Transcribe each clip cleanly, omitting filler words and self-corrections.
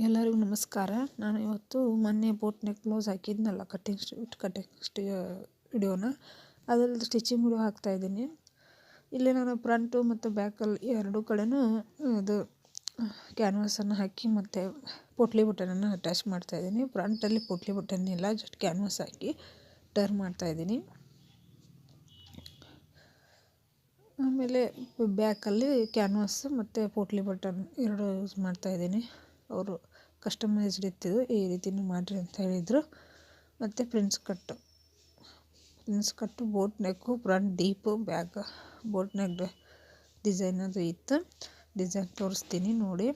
ಎಲ್ಲರಿಗೂ ನಮಸ್ಕಾರ. ನಾನು ಇವತ್ತು ಮೊನ್ನೆ ಬೋಟ್ ನೆಕ್ ಬ್ಲೌಸ್ ಹಾಕಿದ್ನಲ್ಲ ಕಟ್ಟಿಂಗ್ ವಿಡಿಯೋನ ಅದರಲ್ಲಿ ಸ್ಟಿಚಿಂಗ್ ವಿಡಿಯೋ ಹಾಕ್ತಾಯಿದ್ದೀನಿ. ಇಲ್ಲಿ ನಾನು ಫ್ರಂಟು ಮತ್ತು ಬ್ಯಾಕಲ್ಲಿ ಎರಡೂ ಕಡೆನೂ ಇದು ಕ್ಯಾನ್ವಾಸನ್ನು ಹಾಕಿ ಮತ್ತು ಪೋಟ್ಲಿ ಬಟನನ್ನು ಅಟ್ಯಾಚ್ ಮಾಡ್ತಾಯಿದ್ದೀನಿ. ಫ್ರಂಟಲ್ಲಿ ಪೋಟ್ಲಿ ಬಟನ್ ಇಲ್ಲ, ಜಸ್ಟ್ ಕ್ಯಾನ್ವಾಸ್ ಹಾಕಿ ಟರ್ನ್ ಮಾಡ್ತಾಯಿದ್ದೀನಿ. ಆಮೇಲೆ ಬ್ಯಾಕಲ್ಲಿ ಕ್ಯಾನ್ವಾಸ್ ಮತ್ತು ಪೋಟ್ಲಿ ಬಟನ್ ಎರಡು ಯೂಸ್ ಮಾಡ್ತಾಯಿದ್ದೀನಿ. ಅವರು ಕಸ್ಟಮೈಸ್ಡ್ ಇತ್ತಿದ್ದು ಈ ರೀತಿನೂ ಮಾಡಿರಿ ಅಂತ ಹೇಳಿದರು. ಮತ್ತು ಪ್ರಿನ್ಸ್ ಕಟ್ಟು ಬೋಟ್ ನೆಕ್ಕು, front deep, back boat neck design ಅದು ಇತ್ತು. ಡಿಸೈನ್ ತೋರಿಸ್ತೀನಿ ನೋಡಿ.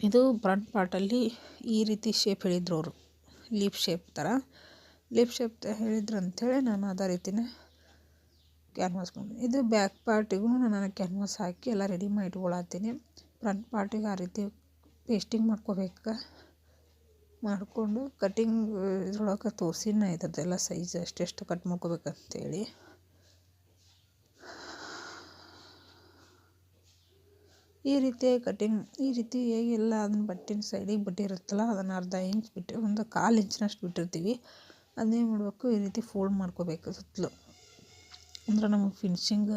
ಇದು ಫ್ರಂಟ್ ಪಾರ್ಟಲ್ಲಿ ಈ ರೀತಿ ಶೇಪ್ ಹೇಳಿದ್ರು ಅವರು, ಲೀಫ್ ಶೇಪ್ ಹೇಳಿದ್ರು ಅಂಥೇಳಿ ನಾನು ಅದೇ ರೀತಿನೇ ಕ್ಯಾನ್ವಾಸ್ ಮಾಡಿ. ಇದು ಬ್ಯಾಕ್ ಪಾರ್ಟಿಗೂ ನಾನು ಕ್ಯಾನ್ವಾಸ್ ಹಾಕಿ ಎಲ್ಲ ರೆಡಿ ಮಾಡಿ ಇಟ್ಕೊಳತ್ತೀನಿ. ಫ್ರಂಟ್ ಪಾರ್ಟಿಗೆ ಆ ರೀತಿ ಪೇಸ್ಟಿಂಗ್ ಮಾಡಿಕೊಂಡು ಕಟಿಂಗ್ ಇದ್ರೊಳಗೆ ತೋರಿಸಿನ ಇದ್ದದ್ದೆಲ್ಲ ಸೈಜ್ ಎಷ್ಟೆಷ್ಟು ಕಟ್ ಮಾಡ್ಕೋಬೇಕಂತೇಳಿ. ಈ ರೀತಿ ಎಲ್ಲ ಅದನ್ನ ಬಟ್ಟಿನ ಸೈಡಿಗೆ ಬಟ್ಟೆ ಇರುತ್ತಲ್ಲ ಅದನ್ನು ಅರ್ಧ ಇಂಚ್ ಬಿಟ್ಟು ಒಂದು 1/4 ಇಂಚಿನಷ್ಟು ಬಿಟ್ಟಿರ್ತೀವಿ. ಅದೇನು ಮಾಡಬೇಕು, ಈ ರೀತಿ ಫೋಲ್ಡ್ ಮಾಡ್ಕೋಬೇಕು ಸುತ್ತಲೂ. ಅಂದ್ರೆ ನಮಗೆ ಫಿನಿಶಿಂಗ್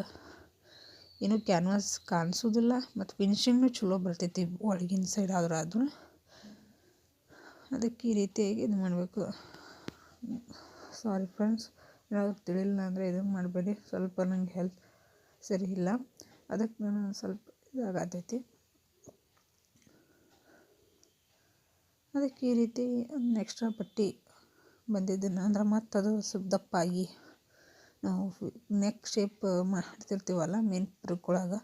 ಏನು ಕ್ಯಾನ್ವಾಸ್ ಕಾಣಿಸೋದಿಲ್ಲ ಮತ್ತು ಫಿನಿಶಿಂಗ್ನು ಚಲೋ ಬರ್ತೈತಿ ಒಳಗಿನ ಸೈಡ್ ಆದರೂ. ಅದಕ್ಕೆ ಈ ರೀತಿಯಾಗಿ ಇದು ಮಾಡಬೇಕು. ಸಾರಿ ಫ್ರೆಂಡ್ಸ್, ಏನಾದರೂ ತಿಳಿಲಿಲ್ಲ ಅಂದರೆ ಇದನ್ನು ಮಾಡಬೇಡಿ. ಸ್ವಲ್ಪ ನನಗೆ ಹೆಲ್ತ್ ಸರಿ ಇಲ್ಲ, ಅದಕ್ಕೆ ನಾನು ಸ್ವಲ್ಪ ಇದಾಗತೈತಿ. ಅದಕ್ಕೆ ಈ ರೀತಿ ಎಕ್ಸ್ಟ್ರಾ ಬಟ್ಟೆ ಬಂದಿದ್ದನ್ನು ಅಂದ್ರೆ ಮತ್ತು ಅದು ಸ್ವಲ್ಪ ದಪ್ಪಾಗಿ ನಾವು ನೆಕ್ ಶೇಪ್ ಮಾಡ್ತಿರ್ತೀವಲ್ಲ ಮೇನ್ ಫ್ಯಾಬ್ರಿಕ್ಕೊಳಗೆ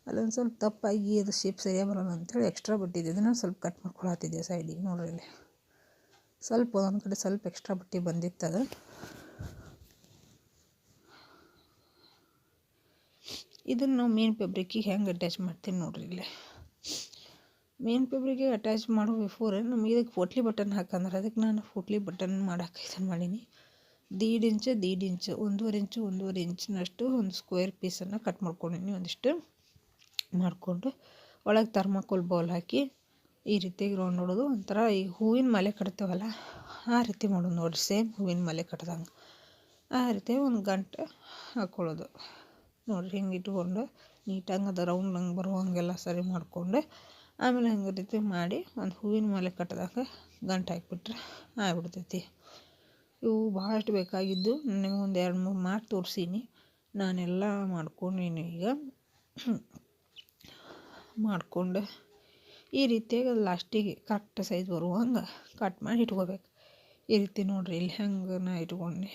ಅಲ್ಲೊಂದು ಸ್ವಲ್ಪ ದಪ್ಪಾಗಿ ಅದು ಶೇಪ್ ಸರಿಯಾಗಿ ಬರೋಲ್ಲ ಅಂಥೇಳಿ ಎಕ್ಸ್ಟ್ರಾ ಬಟ್ಟೆ ಇದನ್ನು ಸ್ವಲ್ಪ ಕಟ್ ಮಾಡ್ಕೊಳತ್ತಿದ್ದೆ ಸೈಡಿಗೆ. ನೋಡ್ರಿ ಇಲ್ಲಿ ಸ್ವಲ್ಪ ಒಂದೊಂದು ಕಡೆ ಸ್ವಲ್ಪ ಎಕ್ಸ್ಟ್ರಾ ಬಟ್ಟೆ ಬಂದಿತ್ತದು. ಇದನ್ನು ನಾವು ಮೇನ್ ಫ್ಯಾಬ್ರಿಕ್ಕಿಗೆ ಹೆಂಗೆ ಅಟ್ಯಾಚ್ ಮಾಡ್ತೀನಿ ನೋಡ್ರಿ ಇಲ್ಲಿ. ಮೇನ್ ಫ್ಯಾಬ್ರಿಕ್ಕಿಗೆ ಅಟ್ಯಾಚ್ ಮಾಡೋ ಬಿಫೋರ್ ನಮಗೆ ಇದಕ್ಕೆ ಪೋಟ್ಲಿ ಬಟನ್ ಹಾಕಂದ್ರೆ ಅದಕ್ಕೆ ನಾನು ಪೋಟ್ಲಿ ಬಟನ್ ಮಾಡೋಕೆ ಇದನ್ನು ಮಾಡೀನಿ. 1.5 ಇಂಚು 1.5 ಇಂಚಿನಷ್ಟು ಒಂದು ಸ್ಕ್ವೇರ್ ಪೀಸನ್ನು ಕಟ್ ಮಾಡ್ಕೊಂಡಿನಿ. ಒಂದಿಷ್ಟು ಮಾಡಿಕೊಂಡು ಒಳಗೆ ಥರ್ಮಾಕೋಲ್ ಬೌಲ್ ಹಾಕಿ ಈ ರೀತಿಯಾಗಿ ರೌಂಡ್ ನೋಡೋದು. ಒಂಥರ ಈ ಹೂವಿನ ಮಾಲೆ ಕಟ್ತೇವಲ್ಲ ಆ ರೀತಿ ಮಾಡೋದು ನೋಡಿರಿ. ಸೇಮ್ ಹೂವಿನ ಮಾಲೆ ಕಟ್ದಂಗೆ ಆ ರೀತಿ ಒಂದು ಗಂಟೆ ಹಾಕ್ಕೊಳ್ಳೋದು ನೋಡಿರಿ. ಹಿಂಗೆ ಇಟ್ಕೊಂಡು ನೀಟಾಗಿ ಅದು ರೌಂಡ್ ಹಂಗೆ ಬರುವಂಗೆಲ್ಲ ಸರಿ ಮಾಡಿಕೊಂಡು ಆಮೇಲೆ ಹಂಗೆ ರೀತಿ ಮಾಡಿ ಒಂದು ಹೂವಿನ ಮಾಲೆ ಕಟ್ಟಿದಾಗ ಗಂಟೆ ಹಾಕಿಬಿಟ್ರೆ ಆಗ್ಬಿಡ್ತೈತಿ. ಇವು ಭಾಳಷ್ಟು ಬೇಕಾಗಿದ್ದು ನನಗೆ ಒಂದು 2-3 ಮಾಡಿ ತೋರಿಸೀನಿ. ನಾನೆಲ್ಲ ಮಾಡ್ಕೊಂಡೀನಿ. ಈಗ ಮಾಡಿಕೊಂಡು ಈ ರೀತಿಯಾಗಿ ಅದು ಲಾಸ್ಟಿಗೆ ಕರೆಕ್ಟ್ ಸೈಜ್ ಬರುವಂಗೆ ಕಟ್ ಮಾಡಿ ಇಟ್ಕೋಬೇಕು. ಈ ರೀತಿ ನೋಡಿರಿ ಇಲ್ಲಿ ಹೆಂಗೆ ನಾ ಇಟ್ಕೊಂಡೆ.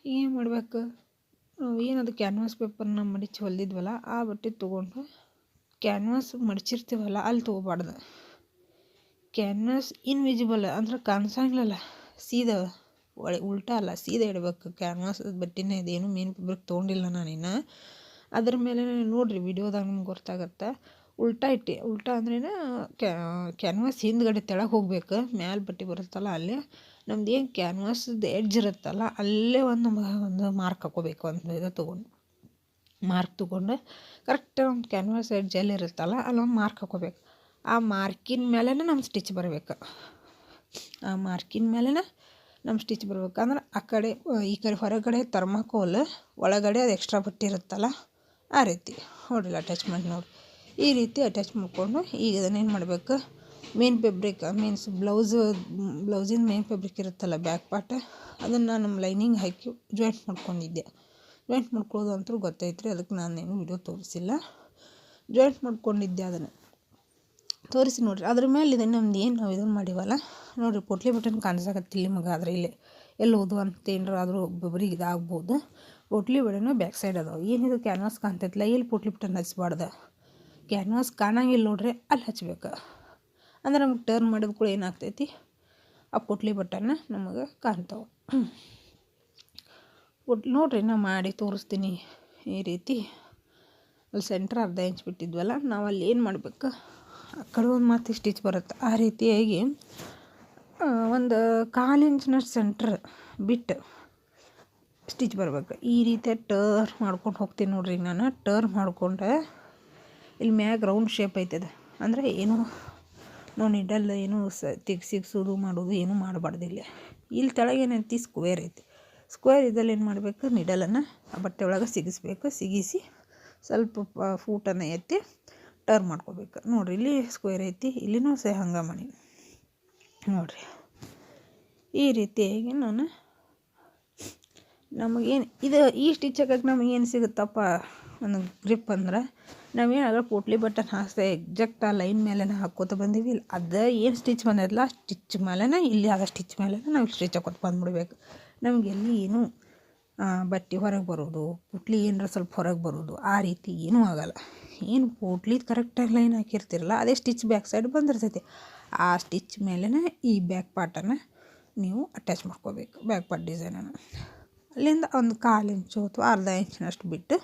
ಏನು ಮಾಡಬೇಕು, ನಾವು ಏನದು ಕ್ಯಾನ್ವಾಸ್ ಪೇಪರ್ನ ಮಡಿಚಿ ಹೊಲ್ದಿದ್ವಲ್ಲ ಆ ಬಟ್ಟೆ ತೊಗೊಂಡು ಕ್ಯಾನ್ವಾಸ್ ಮಡಚಿರ್ತೀವಲ್ಲ ಅಲ್ಲಿ ತೊಗೋಬಾರ್ದು. ಕ್ಯಾನ್ವಾಸ್ ಇನ್ವಿಸಿಬಲ್ ಅಂದ್ರೆ ಕಾಣಿಸಂಗಿಲ್ಲಲ್ಲ, ಸೀದಾ ಉಲ್ಟಾ ಅಲ್ಲ ಸೀದಾ ಇಡಬೇಕು ಕ್ಯಾನ್ವಾಸ್ ಬಟ್ಟೆನೇ. ಇದೇನು ಮೇನ್ ಫ್ಯಾಬ್ರಿಕ್ ತೊಗೊಂಡಿಲ್ಲ ನಾನಿನ್ನು. ಅದ್ರ ಮೇಲೆ ನೋಡಿರಿ ವಿಡಿಯೋದಾಗ ನಿಮ್ಗೆ ಗೊತ್ತಾಗತ್ತೆ. ಉಲ್ಟಾ ಅಂದ್ರೇನು ಕ್ಯಾನ್ವಾಸ್ ಹಿಂದ್ಗಡೆ ತೆಳಗೆ ಹೋಗ್ಬೇಕು, ಮ್ಯಾಲೆ ಬಟ್ಟೆ ಬರುತ್ತಲ್ಲ ಅಲ್ಲೇ ನಮ್ದು ಏನು ಕ್ಯಾನ್ವಾಸ್ದು ಎಡ್ಜ್ ಇರುತ್ತಲ್ಲ ಅಲ್ಲೇ ಒಂದು ಮಾರ್ಕ್ ಹಾಕೋಬೇಕು. ಒಂದು ಇದು ತೊಗೊಂಡು ಕರೆಕ್ಟ್ ಒಂದು ಕ್ಯಾನ್ವಾಸ್ ಎಡ್ಜ್ ಎಲ್ಲಿ ಇರುತ್ತಲ್ಲ ಅಲ್ಲೊಂದು ಮಾರ್ಕ್ ಹಾಕೋಬೇಕು. ಆ ಮಾರ್ಕಿನ ಮೇಲೇ ನಮ್ಮ ಸ್ಟಿಚ್ ಬರಬೇಕು. ಅಂದ್ರೆ ಆ ಕಡೆ ಈ ಕಡೆ ಹೊರಗಡೆ ಥರ್ಮಾಕೋಲ್, ಒಳಗಡೆ ಅದು ಎಕ್ಸ್ಟ್ರಾ ಬಟ್ಟೆ ಇರುತ್ತಲ್ಲ ಆ ರೀತಿ ನೋಡಿಲ್ಲ ಅಟ್ಯಾಚ್ಮೆಂಟ್ ನೋಡಿ. ಈ ರೀತಿ ಅಟ್ಯಾಚ್ ಮಾಡಿಕೊಂಡು ಈಗ ಅದನ್ನೇನು ಮಾಡಬೇಕು, ಮೇನ್ ಫ್ಯಾಬ್ರಿಕ್ ಮೀನ್ಸ್ ಬ್ಲೌಸಿನ ಮೇನ್ ಫ್ಯಾಬ್ರಿಕ್ ಇರುತ್ತಲ್ಲ ಬ್ಯಾಕ್ ಪಾರ್ಟ್, ಅದನ್ನು ನಮ್ಮ ಲೈನಿಂಗ್ ಹಾಕಿ ಜಾಯಿಂಟ್ ಮಾಡ್ಕೊಂಡಿದ್ದೆ. ಜಾಯಿಂಟ್ ಮಾಡ್ಕೊಳ್ಳೋದು ಅಂತೂ ಗೊತ್ತೈತ್ರಿ, ಅದಕ್ಕೆ ನಾನೇನು ವಿಡಿಯೋ ತೋರಿಸಿಲ್ಲ. ಜಾಯಿಂಟ್ ಮಾಡ್ಕೊಂಡಿದ್ದೆ ಅದನ್ನು ತೋರಿಸಿ ನೋಡಿರಿ. ಅದ್ರ ಮೇಲೆ ಇದನ್ನು ನಮ್ದು ಏನು ನಾವು ಇದನ್ನು ಮಾಡಿವಲ್ಲ ನೋಡಿರಿ, ಪೋಟ್ಲಿ ಬಟನ್ ಕಾಣಿಸಾಕತ್ತಿಲ್ಲ ನಿಮಗೆ. ಆದರೆ ಇಲ್ಲಿ ಎಲ್ಲಿ ಹೋದು ಅಂತ ಏನಾರ ಆದರೂ ಒಬ್ಬೊಬ್ಬರಿಗೆ ಇದಾಗ್ಬೋದು. ಪೋಟ್ಲಿ ಬಟನ್ ಬ್ಯಾಕ್ ಸೈಡ್ ಅದಾವೆ. ಏನಿದು ಕ್ಯಾನ್ವಾಸ್ ಕಾಣ್ತೈತಿಲ್ಲ ಇಲ್ಲಿ ಪೋಟ್ಲಿ ಬಟನ್ ಹಚ್ಬಾರ್ದು. ಕ್ಯಾನ್ವಾಸ್ ಕಾಣಂಗಿಲ್ಲ ನೋಡ್ರಿ ಅಲ್ಲಿ ಹಚ್ಬೇಕು. ಅಂದ್ರೆ ನಮಗೆ ಟರ್ನ್ ಮಾಡಿದ ಕೂಡ ಏನಾಗ್ತೈತಿ, ಆ ಪೋಟ್ಲಿ ಬಟನ್ನ ನಮಗೆ ಕಾಣ್ತಾವೆ. ನೋಡಿರಿ ನಾ ಮಾಡಿ ತೋರಿಸ್ತೀನಿ. ಈ ರೀತಿ ಅಲ್ಲಿ ಸೆಂಟ್ರ್ 1/2 ಇಂಚ್ ಬಿಟ್ಟಿದ್ವಲ್ಲ ನಾವು ಅಲ್ಲಿ ಏನು ಮಾಡಬೇಕು, ಆ ಕಡೆ ಒಂದು ಮಾತು ಸ್ಟಿಚ್ ಬರುತ್ತೆ. ಆ ರೀತಿಯಾಗಿ ಒಂದು 1/4 ಇಂಚಿನಷ್ಟು ಸೆಂಟ್ರ್ ಬಿಟ್ಟು ಸ್ಟಿಚ್ ಬರಬೇಕು. ಈ ರೀತಿ ಟರ್ನ್ ಮಾಡ್ಕೊಂಡು ಹೋಗ್ತೀನಿ ನೋಡ್ರಿ. ನಾನು ಟರ್ನ್ ಮಾಡಿಕೊಂಡೆ ಇಲ್ಲಿ ಮ್ಯಾಗ ರೌಂಡ್ ಶೇಪ್ ಐತದ ಅಂದರೆ ಏನು ನಾವು ನೀಡಲ್ ಏನು ಸಿಗಿಸೋದು ಮಾಡೋದು ಏನೂ ಮಾಡಬಾರ್ದು. ಇಲ್ಲಿ ಕೆಳಗೆ ಏನೈತಿ ಸ್ಕ್ವೇರ್ ಐತಿ. ಸ್ಕ್ವೇರ್ ಇದ್ದಲ್ಲಿ ಏನು ಮಾಡಬೇಕು, ನಿಡಲನ್ನು ಆ ಬಟ್ಟೆ ಒಳಗೆ ಸಿಗಿಸ್ಬೇಕು. ಸಿಗಿಸಿ ಸ್ವಲ್ಪ ಫೂಟನ್ನು ಎತ್ತಿ ಟರ್ನ್ ಮಾಡ್ಕೋಬೇಕು. ನೋಡಿರಿ ಇಲ್ಲಿ ಸ್ಕ್ವೇರ್ ಐತಿ, ಇಲ್ಲಿನೂ ಹಂಗೆ ಮಾಡಿ ನೋಡಿರಿ. ಈ ರೀತಿಯಾಗಿ ನಮಗೇನು ಇದು ಈ ಸ್ಟಿಚ್ ಹಾಕಕ್ಕೆ ನಮಗೇನು ಸಿಗುತ್ತಪ್ಪ ಒಂದು ಗ್ರಿಪ್ ಅಂದ್ರೆ, ನಾವೇನಾಗ ಪೋಟ್ಲಿ ಬಟನ್ ಹಾಕ್ದೆ ಎಕ್ಸಾಕ್ಟ್ ಆ ಲೈನ್ ಮೇಲೆ ಹಾಕ್ಕೋತ ಬಂದೀವಿ. ಅದು ಏನು ಸ್ಟಿಚ್ ಬಂದಿರಲ್ಲ ಆ ಸ್ಟಿಚ್ ಮೇಲೆ ಇಲ್ಲಿ ಆದ ಸ್ಟಿಚ್ ಮೇಲೆ ನಾವು ಸ್ಟಿಚ್ ಹಾಕೋತ ಬಂದುಬಿಡ್ಬೇಕು. ನಮ್ಗೆ ಎಲ್ಲಿ ಏನೂ ಬಟ್ಟೆ ಹೊರಗೆ ಬರೋದು, ಪುಟ್ಲಿ ಏನಾರ ಸ್ವಲ್ಪ ಹೊರಗೆ ಬರೋದು ಆ ರೀತಿ ಏನೂ ಆಗೋಲ್ಲ. ಏನು ಪೋಟ್ಲಿದು ಕರೆಕ್ಟಾಗಿ ಲೈನ್ ಹಾಕಿರ್ತಿರಲ್ಲ ಅದೇ ಸ್ಟಿಚ್ ಬ್ಯಾಕ್ ಸೈಡ್ ಬಂದಿರ್ತೈತಿ. ಆ ಸ್ಟಿಚ್ ಮೇಲೇ ಈ ಬ್ಯಾಕ್ ಪಾರ್ಟನ್ನು ನೀವು ಅಟ್ಯಾಚ್ ಮಾಡ್ಕೋಬೇಕು. ಬ್ಯಾಕ್ ಪಾರ್ಟ್ ಡಿಸೈನನ್ನು ಅಲ್ಲಿಂದ ಒಂದು 1/4 ಇಂಚು ಅಥವಾ ಅರ್ಧ ಇಂಚಿನಷ್ಟು ಬಿಟ್ಟು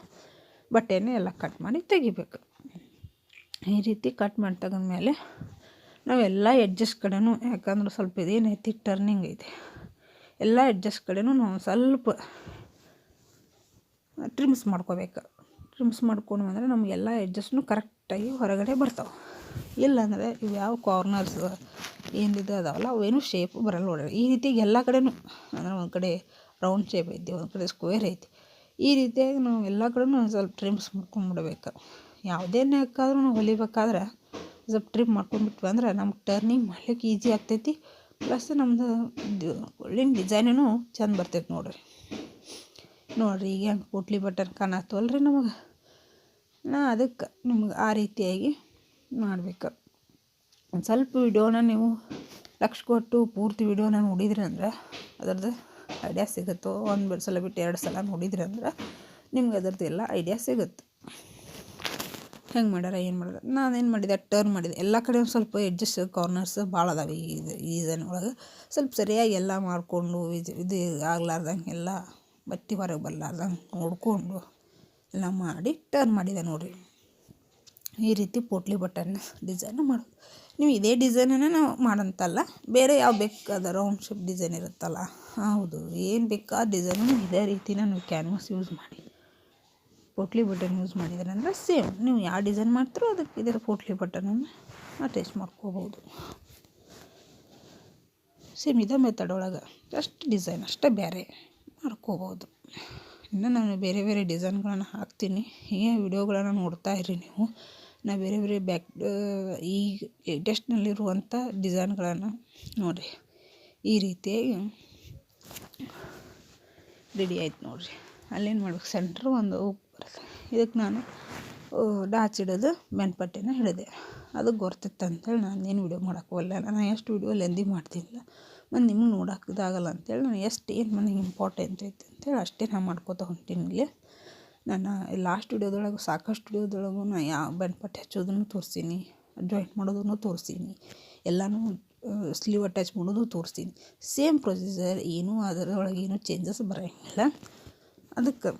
ಬಟ್ಟೆಯನ್ನು ಎಲ್ಲ ಕಟ್ ಮಾಡಿ ತೆಗಿಬೇಕು. ಈ ರೀತಿ ಕಟ್ ಮಾಡಿ ತೆಗೆದ್ಮೇಲೆ ನಾವೆಲ್ಲ ಎಡ್ಜಸ್ ಕಡೆನೂ, ಯಾಕಂದ್ರೆ ಸ್ವಲ್ಪ ಇದೇನೈತಿ ಟರ್ನಿಂಗ್ ಐತಿ, ಎಲ್ಲ ಎಡ್ಜಸ್ ಕಡೆನೂ ನಾವು ಸ್ವಲ್ಪ ಟ್ರಿಮ್ಸ್ ಮಾಡ್ಕೋಬೇಕು. ಟ್ರಿಮ್ಸ್ ಮಾಡ್ಕೊಂಡು ಬಂದರೆ ನಮಗೆಲ್ಲ ಎಡ್ಜಸ್ನು ಕರೆಕ್ಟಾಗಿ ಹೊರಗಡೆ ಬರ್ತಾವೆ. ಇಲ್ಲಾಂದರೆ ಇವು ಯಾವ ಕಾರ್ನರ್ಸ್ ಏನಿದೆ ಅದಾವಲ್ಲ ಅವೇನು ಶೇಪ್ ಬರಲ್ಲ. ನೋಡ್ರಿ ಈ ರೀತಿ ಎಲ್ಲ ಕಡೆನೂ, ಅಂದರೆ ಒಂದು ಕಡೆ ರೌಂಡ್ ಶೇಪ್ ಐತಿ, ಒಂದು ಕಡೆ ಸ್ಕ್ವೇರ್ ಐತಿ. ಈ ರೀತಿಯಾಗಿ ನಾವು ಎಲ್ಲ ಕಡೆನೂ ಒಂದು ಸ್ವಲ್ಪ ಟ್ರಿಮ್ಸ್ ಮಾಡ್ಕೊಂಡ್ಬಿಡ್ಬೇಕು. ಯಾವುದೇ ನೆಕ್ಕಾದ್ರೂ ನಾವು ಹೊಲಿಬೇಕಾದ್ರೆ ಸ್ವಲ್ಪ ಟ್ರಿಮ್ ಮಾಡ್ಕೊಂಡ್ಬಿಟ್ವಿ ಅಂದ್ರೆ ನಮ್ಗೆ ಟರ್ನಿಂಗ್ ಮಾಡ್ಲಿಕ್ಕೆ ಈಸಿ ಆಗ್ತೈತಿ. ಪ್ಲಸ್ ನಮ್ಮದು ಒಳ್ಳೆ ಡಿಸೈನೂ ಚೆಂದ ಬರ್ತೈತೆ. ನೋಡಿರಿ ಈಗ ಹೆಂಗೆ ಪೋಟ್ಲಿ ಬಟನ್ ಕಾಣತ್ತವಲ್ರಿ ನಮಗೆ. ಅದಕ್ಕೆ ನಿಮ್ಗೆ ಆ ರೀತಿಯಾಗಿ ಮಾಡ್ಬೇಕು. ಒಂದು ಸ್ವಲ್ಪ ವಿಡಿಯೋನ ನೀವು ಲಕ್ಷ ಕೊಟ್ಟು ಪೂರ್ತಿ ವಿಡಿಯೋನ ನೋಡಿದ್ರಿ ಅಂದ್ರೆ ಅದರದ್ದು ಐಡಿಯಾ ಸಿಗುತ್ತೋ. ಒಂದು ಸಲ ಬಿಟ್ಟು 2 ಸಲ ನೋಡಿದ್ರಿ ಅಂದ್ರೆ ನಿಮ್ಗೆ ಅದರದ್ದು ಎಲ್ಲ ಐಡಿಯಾ ಸಿಗುತ್ತೆ. ಹೆಂಗೆ ಮಾಡ್ಯಾರ ಏನು ಮಾಡ್ಯಾರ. ನಾನೇನು ಮಾಡಿದೆ, ಟರ್ನ್ ಮಾಡಿದೆ. ಎಲ್ಲ ಕಡೆ ಒಂದು ಸ್ವಲ್ಪ ಎಡ್ಜಸ್ ಕಾರ್ನರ್ಸ್ ಭಾಳ ಅದಾವೆ ಈ ಡಿಸೈನ್ ಒಳಗೆ. ಸ್ವಲ್ಪ ಸರಿಯಾಗಿ ಎಲ್ಲ ಮಾಡಿಕೊಂಡು ಇದು ಆಗ್ಲಾರ್ದಂಗೆ ಎಲ್ಲ ಬಟ್ಟೆ ಹೊರಗೆ ಬರ್ಲಾರ್ದಂಗೆ ನೋಡಿಕೊಂಡು ಎಲ್ಲ ಮಾಡಿ ಟರ್ನ್ ಮಾಡಿದೆ. ನೋಡಿರಿ ಈ ರೀತಿ ಪೋಟ್ಲಿ ಬಟನ್ ಡಿಸೈನ್ ಮಾಡೋದು. ನೀವು ಇದೇ ಡಿಸೈನನ್ನು ನಾವು ಮಾಡೋಂತಲ್ಲ, ಬೇರೆ ಯಾವ ಬೇಕಾದ ರೌಂಡ್ ಶೇಪ್ ಡಿಸೈನ್ ಇರುತ್ತಲ್ಲ, ಹೌದು ಏನು ಬೇಕಾದ ಡಿಸೈನು ಇದೇ ರೀತಿನ ನೀವು ಕ್ಯಾನ್ವಾಸ್ ಯೂಸ್ ಮಾಡಿ ಪೋಟ್ಲಿ ಬಟನ್ ಯೂಸ್ ಮಾಡಿದ್ರೆ ಅಂದರೆ ಸೇಮ್ ನೀವು ಯಾವ ಡಿಸೈನ್ ಮಾಡ್ತೀರೋ ಅದಕ್ಕೆ ಇದರ ಪೋಟ್ಲಿ ಬಟನನ್ನು ಅಟ್ಯಾಚ್ ಮಾಡ್ಕೋಬೋದು. ಸೇಮ್ ಇದೇ ಮೆಥಡ್ ಒಳಗೆ ಜಸ್ಟ್ ಡಿಸೈನ್ ಅಷ್ಟೇ ಬೇರೆ ಮಾಡ್ಕೋಬೋದು. ಇನ್ನು ನಾನು ಬೇರೆ ಬೇರೆ ಡಿಸೈನ್ಗಳನ್ನು ಹಾಕ್ತೀನಿ. ಹೀಗೆ ವಿಡಿಯೋಗಳನ್ನು ನೋಡ್ತಾ ಇರಿ ನೀವು. ನಾ ಬೇರೆ ಬೇರೆ ಈ ಲೇಟೆಸ್ಟ್ನಲ್ಲಿರುವಂಥ ಡಿಸೈನ್ಗಳನ್ನು ನೋಡಿರಿ. ಈ ರೀತಿಯಾಗಿ ರೆಡಿ ಆಯ್ತು ನೋಡಿರಿ. ಅಲ್ಲೇನು ಮಾಡ್ಬೇಕು, ಸೆಂಟ್ರ್ ಒಂದು ಬರುತ್ತೆ. ಇದಕ್ಕೆ ನಾನು ಡಾಚಿಡೋದು ಬೆನ್ಪಟ್ಟಿನ ಹಿಡಿದೆ. ಅದು ಗೊತ್ತಿತ್ತು ಅಂತೇಳಿ ನಾನೇನು ವಿಡಿಯೋ ಮಾಡೋಕ್ಕೋಗಲ್ಲ. ನಾನು ಎಷ್ಟು ವಿಡಿಯೋ ಲೆಂದಿ ಮಾಡ್ತೀನಿಲ್ಲ, ಮತ್ತು ನಿಮ್ಗೆ ನೋಡೋಕೆ ಇದಾಗಲ್ಲ ಅಂತೇಳಿ ನಾನು ಏನು ನನಗೆ ಇಂಪಾರ್ಟೆಂಟ್ ಐತೆ ಅಂತೇಳಿ ಅಷ್ಟೇ ನಾನು ಮಾಡ್ಕೋತ ಹೊಂಟೀನಿ. ಇಲ್ಲಿ ನಾನು ಲಾಸ್ಟ್ ವಿಡಿಯೋದೊಳಗೆ ಸಾಕಷ್ಟು ವಿಡಿಯೋದೊಳಗೂ ನಾನು ಯಾವ ಬೆನ್ಪಟ್ಟಿ ಹಚ್ಚೋದನ್ನು ತೋರಿಸ್ತೀನಿ, ಜಾಯಿಂಟ್ ಮಾಡೋದನ್ನು ತೋರಿಸ್ತೀನಿ, ಎಲ್ಲನೂ ಸ್ಲೀವ್ ಅಟ್ಯಾಚ್ ಮಾಡೋದು ತೋರಿಸ್ತೀನಿ. ಸೇಮ್ ಪ್ರೊಸೀಜರ್, ಏನೂ ಅದರೊಳಗೆ ಏನೂ ಚೇಂಜಸ್ ಬರೋಂಗಿಲ್ಲ. ಅದಕ್ಕೆ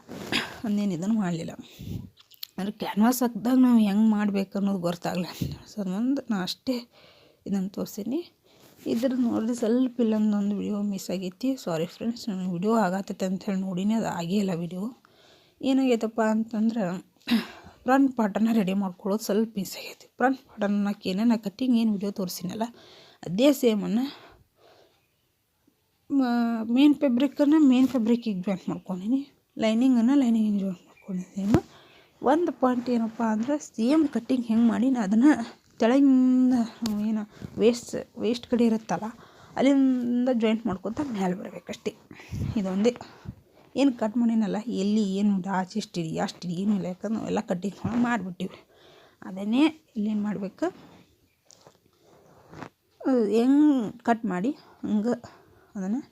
ಒಂದೇನು ಇದನ್ನು ಮಾಡಲಿಲ್ಲ. ಅಂದರೆ ಕ್ಯಾನ್ವಾಸ್ ಹಾಕಿದಾಗ ನಾವು ಹೆಂಗೆ ಮಾಡ್ಬೇಕು ಅನ್ನೋದು ಗೊತ್ತಾಗಲ್ಲ. ಸಂಬಂಧ ನಾನು ಅಷ್ಟೇ ಇದನ್ನು ತೋರಿಸೀನಿ. ಇದ್ರ ನೋಡಿರಿ ಸ್ವಲ್ಪ ಇಲ್ಲೊಂದೊಂದು ವಿಡಿಯೋ ಮಿಸ್ ಆಗೈತಿ. ಸಾರಿ ಫ್ರೆಂಡ್ಸ್, ನಾನು ವಿಡಿಯೋ ಆಗತ್ತೈತೆ ಅಂಥೇಳಿ ನೋಡಿನಿ, ಅದು ಆಗೇ ಇಲ್ಲ ವಿಡಿಯೋ. ಏನಾಗೈತಪ್ಪ ಅಂತಂದ್ರೆ ಫ್ರಂಟ್ ಪಾರ್ಟನ್ನು ರೆಡಿ ಮಾಡ್ಕೊಳ್ಳೋದು ಸ್ವಲ್ಪ ಮಿಸ್ ಆಗೈತಿ. ಫ್ರಂಟ್ ಪಾರ್ಟನ್ನು ನಾ ಕಟ್ಟಿಂಗ್ ಏನು ವಿಡಿಯೋ ತೋರಿಸಿನಲ್ಲ ಅದೇ ಸೇಮನ್ನು ಮೇನ್ ಫ್ಯಾಬ್ರಿಕ್ಕಿಗೆ ಜಾಯಿಂಟ್ ಮಾಡ್ಕೊಂಡೀನಿ, ಲೈನಿಂಗನ್ನು ಲೈನಿಂಗಿಗೆ ಜಾಯಿಂಟ್ ಮಾಡ್ಕೊಂಡಿದ್ದೀನಿ. ಒಂದು ಪಾಯಿಂಟ್ ಏನಪ್ಪ ಅಂದ್ರೆ ಸೇಮ್ ಕಟ್ಟಿಂಗ್ ಹೆಂಗೆ ಮಾಡೀನಿ ಅದನ್ನು ತೆಳಗಿಂದ ಏನು ವೇಸ್ಟ್ ಕಡೆ ಇರುತ್ತಲ್ಲ ಅಲ್ಲಿಂದ ಜಾಯಿಂಟ್ ಮಾಡ್ಕೊತ ಮೇಲೆ ಬರಬೇಕಷ್ಟೇ. ಇದೊಂದೇ ಏನು ಕಟ್ ಮಾಡೀನಲ್ಲ, ಎಲ್ಲಿ ಏನು ಡಾಚ್ ಇಷ್ಟಿಡಿ ಅಷ್ಟಿಡಿ ಏನೂ ಇಲ್ಲ. ಯಾಕಂದ್ರೆ ನಾವೆಲ್ಲ ಕಟ್ಟಿಂಗ್ ಮಾಡಿಬಿಟ್ಟಿವಿ. ಅದನ್ನೇ ಇಲ್ಲೇನು ಮಾಡಬೇಕು, ಹೆಂಗೆ ಕಟ್ ಮಾಡಿ ಹಂಗೆ ಅದನ್ನು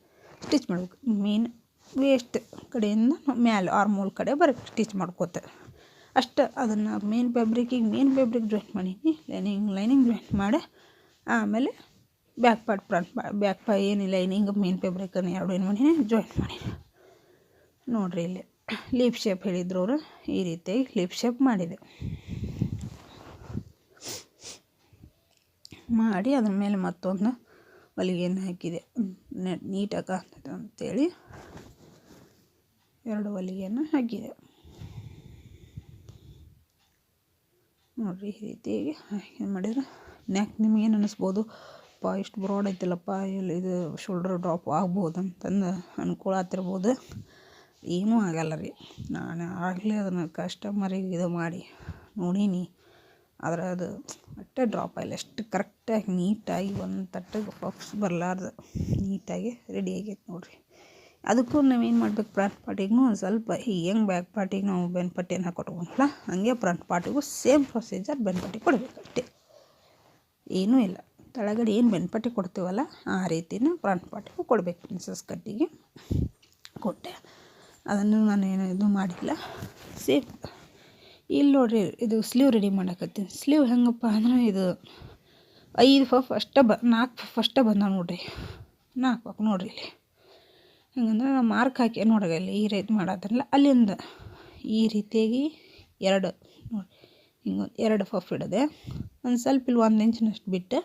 ಸ್ಟಿಚ್ ಮಾಡಬೇಕು. ಮೇನ್ ವೇಸ್ಟ್ ಕಡೆಯಿಂದ ಮ್ಯಾಲೆ ಆರ್ಮೋಲ್ ಕಡೆ ಬರಬೇಕು ಸ್ಟಿಚ್ ಮಾಡ್ಕೋತ ಅಷ್ಟು. ಅದನ್ನು ಮೇನ್ ಫ್ಯಾಬ್ರಿಕ್ ಜಾಯಿಂಟ್ ಮಾಡೀನಿ, ಲೈನಿಂಗ್ ಜಾಯಿಂಟ್ ಮಾಡಿ ಆಮೇಲೆ ಬ್ಯಾಕ್ ಪಾರ್ಟ್ ಏನು ಲೈನಿಂಗ್ ಮೇನ್ ಫ್ಯಾಬ್ರಿಕನ್ನು ಎರಡು ಏನು ಮಾಡೀನಿ ಜಾಯಿಂಟ್ ಮಾಡೀನಿ. ನೋಡಿರಿ ಇಲ್ಲಿ ಲೀಫ್ ಶೇಪ್ ಹೇಳಿದ್ರು ಅವರು, ಈ ರೀತಿಯಾಗಿ ಲೀಫ್ ಶೇಪ್ ಮಾಡಿದೆ. ಮಾಡಿ ಅದ್ರ ಮೇಲೆ ಮತ್ತೊಂದು ಹೊಲಿಗೆಯನ್ನು ಹಾಕಿದೆ, ನೀಟಾಗಿ ಕಾಣ್ತದೆ ಅಂತೇಳಿ 2 ಹೊಲಿಗೆಯನ್ನು ಹಾಕಿದೆ. ನೋಡಿರಿ ಈ ರೀತಿಯಾಗಿ ಏನು ಮಾಡಿದ್ರೆ ನೆಕ್ ನಿಮಗೇನು ಅನ್ನಿಸ್ಬೋದು ಇಷ್ಟು ಬ್ರಾಡ್ ಐತಿಲ್ಲಪ್ಪ ಇಲ್ಲಿ ಇದು ಶೋಲ್ಡರ್ ಡ್ರಾಪ್ ಆಗ್ಬೋದು ಅಂತಂದು ಅನ್ಕೊಳತ್ತಿರ್ಬೋದು. ಏನೂ ಆಗಲ್ಲ ರೀ. ನಾನು ಆಗಲೇ ಅದನ್ನು ಕಸ್ಟಮರಿಗೆ ಇದು ಮಾಡಿ ನೋಡೀನಿ. ಆದ್ರೆ ಅದು ಅಷ್ಟೇ ಡ್ರಾಪ್ ಆಗಿಲ್ಲ. ಎಷ್ಟು ಕರೆಕ್ಟಾಗಿ ನೀಟಾಗಿ ಒಂದು ತಟ್ಟಗೆ ಪಫ್ಸ್ ಬರಲಾರ್ದು ನೀಟಾಗಿ ರೆಡಿ ಆಗೈತೆ ನೋಡಿರಿ. ಅದಕ್ಕೂ ನಾವೇನು ಮಾಡ್ಬೇಕು, ಫ್ರಂಟ್ ಪಾರ್ಟಿಗೂ ಒಂದು ಸ್ವಲ್ಪ ಹೆಂಗೆ ಬ್ಯಾಕ್ ಪಾರ್ಟಿಗೆ ನಾವು ಬೆನ್ನು ಪಟ್ಟಿಯನ್ನು ಹಾಕೊಟ್ಕೊಂಡ್ವಲ್ಲ ಹಂಗೆ ಫ್ರಂಟ್ ಪಾರ್ಟಿಗೂ ಸೇಮ್ ಪ್ರೊಸೀಜರ್ ಬೆನ್ನು ಪಟ್ಟಿ ಕೊಡಬೇಕು ಅಷ್ಟೇ, ಏನೂ ಇಲ್ಲ. ಕೆಳಗಡೆ ಏನು ಬೆನ್ನು ಪಟ್ಟಿ ಕೊಡ್ತೀವಲ್ಲ ಆ ರೀತಿನ ಫ್ರಂಟ್ ಪಾರ್ಟಿಗೂ ಕೊಡಬೇಕು. ಪ್ರಿನ್ಸಸ್ ಕಟ್ಟಿಗೆ ಕೊಟ್ಟೆ, ಅದನ್ನು ನಾನು ಏನು ಇದು ಮಾಡಿಲ್ಲ. ಸೇಮ್ ಇಲ್ಲಿ ನೋಡಿರಿ, ಇದು ಸ್ಲೀವ್ ರೆಡಿ ಮಾಡಕತ್ತೀನಿ. ಸ್ಲೀವ್ ಹೆಂಗಪ್ಪ ಅಂದ್ರೆ ಇದು 5 ಪಫ್ ಅಷ್ಟೇ 4 ಪಫ್ ಅಷ್ಟೇ ಬಂದಾವ ನೋಡಿರಿ. 4 ಪಫ್ ನೋಡಿರಿ ಇಲ್ಲಿ ಹೆಂಗಂದ್ರೆ ನಾನು ಮಾರ್ಕ್ ಹಾಕಿ ನೋಡ್ರಿ ಅಲ್ಲಿ ಈ ರೀತಿ ಮಾಡತ್ತಲ್ಲ ಅಲ್ಲಿಂದ ಈ ರೀತಿಯಾಗಿ 2 ನೋಡಿ ಹಿಂಗೆ 2 ಪಫ್ ಇಡದೆ ಒಂದು ಸ್ವಲ್ಪ ಇಲ್ಲಿ 1 ಇಂಚಿನಷ್ಟು ಬಿಟ್ಟು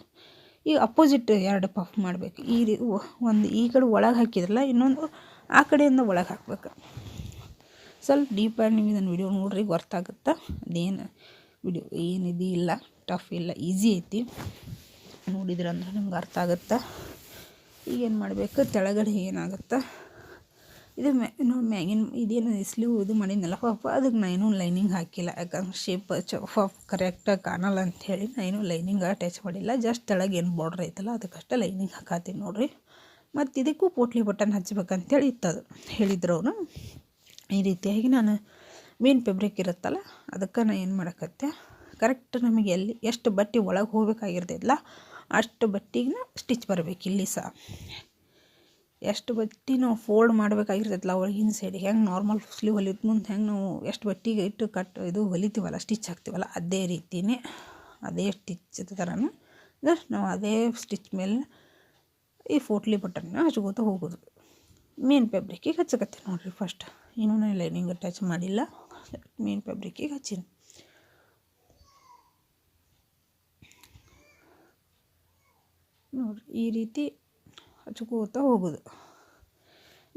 ಈಗ ಅಪೋಸಿಟ್ 2 ಪಫ್ ಮಾಡಬೇಕು. ಒಂದು ಈ ಕಡೆ ಒಳಗೆ ಹಾಕಿದ್ರಲ್ಲ, ಇನ್ನೊಂದು ಆ ಕಡೆಯಿಂದ ಒಳಗೆ ಹಾಕ್ಬೇಕು. ಸ್ವಲ್ಪ ಡೀಪಾಗಿ ನೀವು ಇದನ್ನು ವಿಡಿಯೋ ನೋಡ್ರಿ ಗೊತ್ತಾಗುತ್ತೆ. ಅದೇನು ವಿಡಿಯೋ ಏನಿದು ಇಲ್ಲ, ಟಫ್ ಇಲ್ಲ, ಈಸಿ ಐತಿ. ನೋಡಿದ್ರಂದ್ರೆ ನಿಮ್ಗೆ ಅರ್ಥ ಆಗುತ್ತೆ. ಈಗೇನು ಮಾಡಬೇಕು, ತೆಳಗಡೆ ಏನಾಗುತ್ತೆ ಇದು ನೋಡಿ ಮ್ಯಾಗಿನ ಇದೇನು ಸ್ಲೀವ್ ಇದು ಮಾಡಿದ್ನಲ್ಲ ಪಫ್, ಅದಕ್ಕೆ ನಾನು ಲೈನಿಂಗ್ ಹಾಕಿಲ್ಲ. ಯಾಕಂದ್ರೆ ಶೇಪ್ ಪಫ್ ಕರೆಕ್ಟಾಗಿ ಕಾಣಲ್ಲ ಅಂಥೇಳಿ ನಾನು ಲೈನಿಂಗ್ ಅಟ್ಯಾಚ್ ಮಾಡಿಲ್ಲ. ಜಸ್ಟ್ ತೆಳಗೆ ಏನು ಬಾರ್ಡ್ರ್ ಐತಲ್ಲ ಅದಕ್ಕಷ್ಟೇ ಲೈನಿಂಗ್ ಹಾಕತ್ತೀನಿ ನೋಡಿರಿ. ಮತ್ತು ಇದಕ್ಕೂ ಪೋಟ್ಲಿ ಬಟನ್ ಹಚ್ಬೇಕಂತೇಳಿ ಇತ್ತದು ಹೇಳಿದ್ರು ಅವರು. ಈ ರೀತಿಯಾಗಿ ನಾನು ಮೇನ್ ಫೆಬ್ರಿಕ್ ಇರುತ್ತಲ್ಲ ಅದಕ್ಕೆ ನಾನು ಏನು ಮಾಡಕತ್ತೆ, ಕರೆಕ್ಟ್ ನಮಗೆ ಎಲ್ಲಿ ಎಷ್ಟು ಬಟ್ಟೆ ಒಳಗೆ ಹೋಗ್ಬೇಕಾಗಿರ್ತೈತಲ್ಲ ಅಷ್ಟು ಬಟ್ಟೆಗೆ ಸ್ಟಿಚ್ ಬರಬೇಕು. ಇಲ್ಲಿ ಸಹ ಎಷ್ಟು ಬಟ್ಟೆ ನಾವು ಫೋಲ್ಡ್ ಮಾಡಬೇಕಾಗಿರ್ತೈತಲ್ಲ ಒಳಗಿನ ಸೈಡಿಗೆ, ಹೆಂಗೆ ನಾರ್ಮಲ್ ಸ್ಲೀವ್ ಹೊಲಿದ ಮುಂದೆ ಹೆಂಗೆ ನಾವು ಎಷ್ಟು ಬಟ್ಟೆಗೆ ಇಟ್ಟು ಇದು ಹೊಲಿತೀವಲ್ಲ, ಸ್ಟಿಚ್ ಹಾಕ್ತೀವಲ್ಲ ಅದೇ ರೀತಿಯೇ ಅದೇ ಸ್ಟಿಚ್ ಥರನೇ ನಾವು ಅದೇ ಸ್ಟಿಚ್ ಮೇಲೆ ಈ ಪೋಟ್ಲಿ ಬಟನ್ನ ಹಚ್ಕೋತ ಹೋಗೋದು. ಮೇನ್ ಫೆಬ್ರಿಕ್ಕಿಗೆ ಹಚ್ಚಕತ್ತೀನಿ ನೋಡಿರಿ. ಫಸ್ಟ್ ಇನ್ನೂ ನಾನು ಲೈನಿಂಗ್ ಅಟ್ಯಾಚ್ ಮಾಡಿಲ್ಲ, ಮೇನ್ ಫೆಬ್ರಿಕ್ಕಿಗೆ ಹಚ್ಚೀನಿ ನೋಡಿರಿ. ಈ ರೀತಿ ಹಚ್ಕೋತ ಹೋಗೋದು.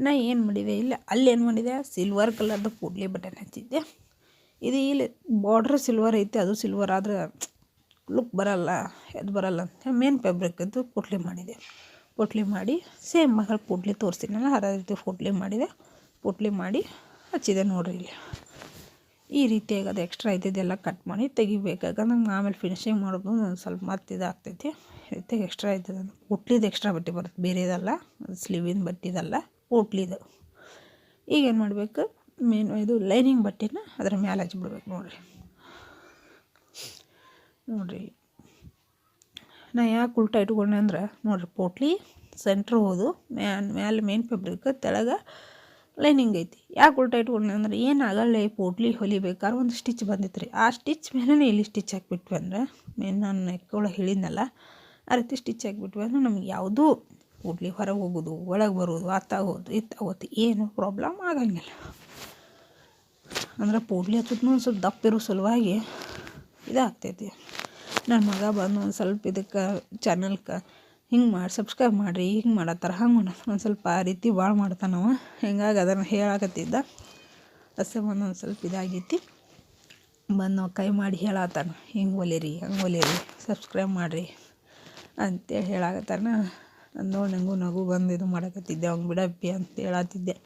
ನಾ ಏನು ಮಾಡಿದೆ ಇಲ್ಲ ಅಲ್ಲೇನು ಮಾಡಿದೆ, ಸಿಲ್ವರ್ ಕಲರ್ದು ಪೋಟ್ಲಿ ಬಟನ್ ಹಚ್ಚಿದ್ದೆ. ಇದು ಇಲ್ಲಿ ಬಾರ್ಡ್ರ್ ಸಿಲ್ವರ್ ಐತೆ, ಅದು ಸಿಲ್ವರ್ ಆದರೆ ಲುಕ್ ಬರಲ್ಲ, ಅದು ಬರಲ್ಲ ಅಂತ ಮೇನ್ ಫೆಬ್ರಿಕ್ಕದ್ದು ಪೋಟ್ಲಿ ಮಾಡಿದೆ. ಪೋಟ್ಲಿ ಮಾಡಿ ಸೇಮ್ ಮಗಳು ಪೋಟ್ಲಿ ತೋರಿಸ್ತೀನಲ್ಲ ಅದೇ ರೀತಿ ಪೋಟ್ಲಿ ಮಾಡಿದೆ. ಪೋಟ್ಲಿ ಮಾಡಿ ಹಚ್ಚಿದೆ ನೋಡಿರಿ. ಇಲ್ಲಿ ಈ ರೀತಿಯಾಗಿ ಅದು ಎಕ್ಸ್ಟ್ರಾ ಇದ್ದಿದ್ದೆಲ್ಲ ಕಟ್ ಮಾಡಿ ತೆಗಿಬೇಕು. ಯಾಕಂದ್ರೆ ಆಮೇಲೆ ಫಿನಿಶಿಂಗ್ ಮಾಡೋದು ಒಂದು ಸ್ವಲ್ಪ ಮತ್ತೆ ಇದಾಗ್ತೈತಿ. ರೀತಿಯಾಗಿ ಎಕ್ಸ್ಟ್ರಾ ಇದ್ದದ ಪೋಟ್ಲಿದು ಎಕ್ಸ್ಟ್ರಾ ಬಟ್ಟೆ ಬರುತ್ತೆ, ಬೇರೆದಲ್ಲ, ಅದು ಸ್ಲೀವಿನ ಬಟ್ಟೆದಲ್ಲ, ಪೋಟ್ಲಿದು. ಈಗೇನು ಮಾಡಬೇಕು, ಮೇನ್ ಇದು ಲೈನಿಂಗ್ ಬಟ್ಟೆನ ಅದರ ಮೇಲೆ ಹಚ್ಬಿಡ್ಬೇಕು ನೋಡಿರಿ. ನೋಡಿರಿ ನಾ ಯಾಕೆ ಉಲ್ಟಾ ಇಟ್ಕೊಂಡೆ ಅಂದ್ರೆ ನೋಡಿರಿ, ಪೋಟ್ಲಿ ಸೆಂಟ್ರ್ ಹೋದು ಮೇಲೆ ಮೇನ್ ಫೆಬ್ರಿಕ್ ತೆಳಗೆ ಲೈನಿಂಗ್ ಐತಿ. ಯಾಕೆ ಉಲ್ಟಾ ಇಟ್ಕೊಂಡೆ ಅಂದ್ರೆ ಏನಾಗಲ್ಲ, ಈ ಪೋಟ್ಲಿ ಹೊಲಿಬೇಕಾದ್ರೆ ಒಂದು ಸ್ಟಿಚ್ ಬಂದಿತ್ತು ರೀ, ಆ ಸ್ಟಿಚ್ ಮೇಲೆ ಇಲ್ಲಿ ಸ್ಟಿಚ್ ಹಾಕಿಬಿಟ್ವಿ ಅಂದ್ರೆ ಮೇನ್ ನಾನು ನೆಕ್ ಒಳಗೆ ಹೇಳಿದ್ನಲ್ಲ ಆ ರೀತಿ ಸ್ಟಿಚ್ ಹಾಕಿಬಿಟ್ವಿ ಅಂದ್ರೆ ನಮ್ಗೆ ಯಾವುದೂ ಪೋಟ್ಲಿ ಹೊರಗೆ ಹೋಗೋದು ಒಳಗೆ ಬರೋದು ಅತ್ತಾಗೋದು ಇತ್ತಾಗೋದು ಏನು ಪ್ರಾಬ್ಲಮ್ ಆಗಂಗಿಲ್ಲ. ಅಂದ್ರೆ ಪೋಟ್ಲಿ ಹಚ್ಚೋದು ಒಂದು ಸ್ವಲ್ಪ ದಪ್ಪ ಇರೋ ಸಲುವಾಗಿ ಇದಾಗ್ತೈತಿ. ನನ್ನ ಮಗ ಬಂದು ಒಂದು ಸ್ವಲ್ಪ ಇದಕ್ಕೆ ಚಾನಲ್ಗೆ ಹಿಂಗೆ ಮಾಡಿ ಸಬ್ಸ್ಕ್ರೈಬ್ ಮಾಡಿರಿ, ಹಿಂಗೆ ಮಾಡತ್ತಾರ ಹಂಗೆ ಒಂದು ಸ್ವಲ್ಪ ಆ ರೀತಿ ಭಾಳ ಮಾಡ್ತಾನವ. ಹಿಂಗಾಗಿ ಅದನ್ನು ಹೇಳಕತ್ತಿದ್ದ, ಅಷ್ಟೇ ಒಂದು ಸ್ವಲ್ಪ ಇದಾಗೈತಿ. ಬಂದು ನಾವು ಕೈ ಮಾಡಿ ಹೇಳತ್ತಾನ, ಹಿಂಗೆ ಹೊಲಿರಿ ಹಂಗೆ ಹೊಲಿರಿ ಸಬ್ಸ್ಕ್ರೈಬ್ ಮಾಡಿರಿ ಅಂತೇಳಿ ಹೇಳಕತ್ತಾನ. ನೋಡಿ ನನಗೂ ನಗು ಬಂದು ಇದು ಮಾಡಕತ್ತಿದ್ದೆ, ಅವ್ನು ಬಿಡಪ್ಪಿ ಅಂತ ಹೇಳತ್ತಿದ್ದೆ.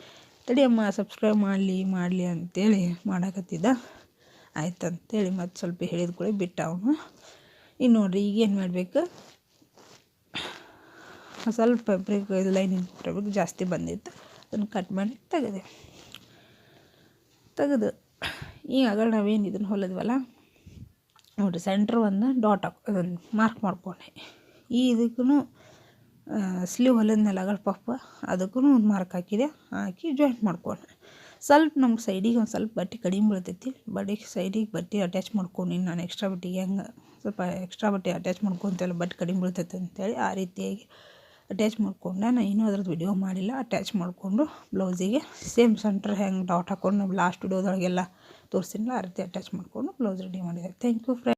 ತಡಿಯಮ್ಮ ಸಬ್ಸ್ಕ್ರೈಬ್ ಮಾಡಲಿ ಅಂತೇಳಿ ಮಾಡಕತ್ತಿದ್ದ. ಆಯ್ತು ಅಂತೇಳಿ ಮತ್ತು ಸ್ವಲ್ಪ ಹೇಳಿದ ಕೂಡ ಬಿಟ್ಟ ಅವನು. ಇನ್ನು ನೋಡಿರಿ ಈಗೇನು ಮಾಡಬೇಕು, ಸ್ವಲ್ಪ ಫೆಬ್ರಿಕ್ ಇದು ಲೈನಿಂಗ್ ಫೆಬ್ರಿಕ್ ಜಾಸ್ತಿ ಬಂದಿತ್ತು, ಅದನ್ನು ಕಟ್ ಮಾಡಿ ತೆಗೆದು ಈಗ ಆಗಳು ನಾವೇನು ಇದನ್ನು ಹೊಲಿದ್ವಲ್ಲ ನೋಡಿರಿ, ಸೆಂಟ್ರ್ ಒಂದು ಡಾಟ್ ಅದನ್ನು ಮಾರ್ಕ್ ಮಾಡ್ಕೊಂಡೆ. ಈ ಇದಕ್ಕೂ ಸ್ಲೀವ್ ಹೊಲಿದ್ಮೇಲೆ ಆಗಳು ಪಫ್ ಅದಕ್ಕೂ ಒಂದು ಮಾರ್ಕ್ ಹಾಕಿದೆ, ಹಾಕಿ ಜಾಯಿಂಟ್ ಮಾಡ್ಕೊಂಡೆ. ಸ್ವಲ್ಪ ನಮ್ಗೆ ಸೈಡಿಗೆ ಒಂದು ಸ್ವಲ್ಪ ಬಟ್ಟೆ ಕಡಿಮೆ ಬೀಳ್ತೈತಿ, ಸೈಡಿಗೆ ಬಟ್ಟೆ ಅಟ್ಯಾಚ್ ಮಾಡ್ಕೊಂಡು ನಾನು ಎಕ್ಸ್ಟ್ರಾ ಬಟ್ಟೆಗೆ ಹೆಂಗೆ ಸ್ವಲ್ಪ ಎಕ್ಸ್ಟ್ರಾ ಬಟ್ಟೆ ಅಟ್ಯಾಚ್ ಮಾಡ್ಕೊತೆಲ್ಲ ಬಟ್ಟೆ ಕಡಿಮೆ ಬೀಳ್ತೈತೆ ಅಂತೇಳಿ ಆ ರೀತಿಯಾಗಿ ಅಟ್ಯಾಚ್ ಮಾಡ್ಕೊಂಡೆ. ನಾನು ಇನ್ನೂ ಅದ್ರದ್ದು ವಿಡಿಯೋ ಮಾಡಿಲ್ಲ. ಅಟ್ಯಾಚ್ ಮಾಡಿಕೊಂಡು ಬ್ಲೌಸಿಗೆ ಸೇಮ್ ಸೆಂಟ್ರ್ ಹೆಂಗೆ ಡಾಟ್ ಹಾಕ್ಕೊಂಡು ನಾವು ಲಾಸ್ಟ್ ವಿಡಿಯೋದೊಳಗೆಲ್ಲ ತೋರಿಸಿಲ್ಲ ಆ ರೀತಿ ಅಟ್ಯಾಚ್ ಮಾಡಿಕೊಂಡು ಬ್ಲೌಸ್ ರೆಡಿ ಮಾಡಿದೆ. Thank you friends.